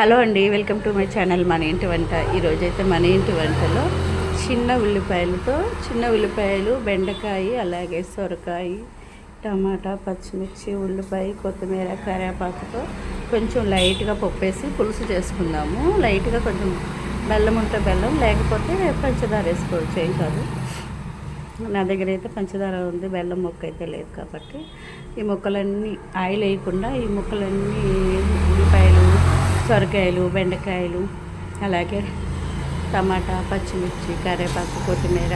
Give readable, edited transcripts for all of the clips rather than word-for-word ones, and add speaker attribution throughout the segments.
Speaker 1: Hello అండి, welcome to my channel మన ఇంటి వంట. ఈరోజైతే మన ఇంటి వంటలో చిన్న ఉల్లిపాయలు, బెండకాయ, అలాగే సొరకాయ, టమాటా, పచ్చిమిర్చి, ఉల్లిపాయ, కొత్తిమీర, కరివేపాకుతో కొంచెం లైట్గా పప్పేసి పులుసు చేసుకుందాము. లైట్గా కొంచెం బెల్లం ఉంటే బెల్లం, లేకపోతే పంచదార వేసుకోవచ్చు, ఏం కాదు. నా దగ్గర అయితే పంచదార ఉంది, బెల్లం మొక్క అయితే లేదు. కాబట్టి ఈ ముక్కలన్నీ ఆయిల్ వేయకుండా ఈ ముక్కలన్నీ ఉల్లిపాయలు, సొరకాయలు, బెండకాయలు, అలాగే టమాటా, పచ్చిమిర్చి, కరివేపాకు, కొత్తిమీర,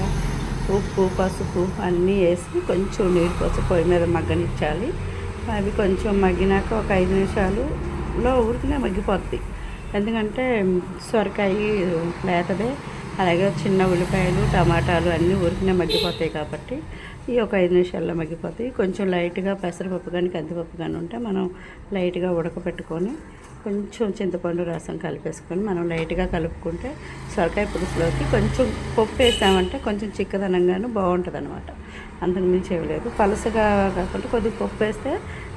Speaker 1: ఉప్పు, పసుపు అన్నీ వేసి కొంచెం నీరు పోసి పొయ్యి మీద మగ్గనిచ్చాలి. అవి కొంచెం మగ్గినాక ఒక 5 నిమిషాలులో ఊరికినే మగ్గిపోద్ది. ఎందుకంటే సొరకాయ లేతదే, అలాగే చిన్న ఉల్లిపాయలు, టమాటాలు అన్నీ ఊరికినే మగ్గిపోతాయి. కాబట్టి ఈ ఒక 5 నిమిషాల్లో మగ్గిపోతాయి. కొంచెం లైట్గా పెసరపప్పు కానీ కందిపప్పు కానీ ఉంటే మనం లైట్గా ఉడకపెట్టుకొని కొంచెం చింతపండు రసం కలిపేసుకొని మనం లైట్గా కలుపుకుంటే సొరకాయ పులుసులోకి కొంచెం పప్పు వేసామంటే కొంచెం చిక్కదనంగాను బాగుంటుంది అనమాట. అంతకు మించి ఏమలేదు. పలుసగా కాకుండా కొద్దిగా పప్పు వేస్తే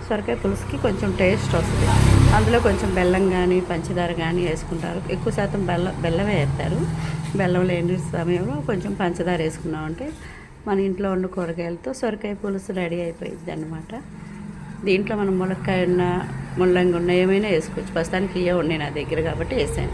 Speaker 1: సొరకాయ పులుసుకి కొంచెం టేస్ట్ వస్తుంది. అందులో కొంచెం బెల్లం కానీ పంచదార కానీ వేసుకుంటారు. ఎక్కువ శాతం బెల్లమే వేస్తారు. బెల్లం లేని సమయంలో కొంచెం పంచదార వేసుకున్నామంటే మన ఇంట్లో ఉన్న కూరగాయలతో సొరకాయ పులుసు రెడీ అయిపోయింది అన్నమాట. దీంట్లో మనం ములక్కాయ ఉన్న, ముల్లంగి ఉన్న ఏమైనా వేసుకోవచ్చు. ప్రస్తుతానికి ఇవే ఉన్నాయి నా దగ్గర కాబట్టి వేసాను.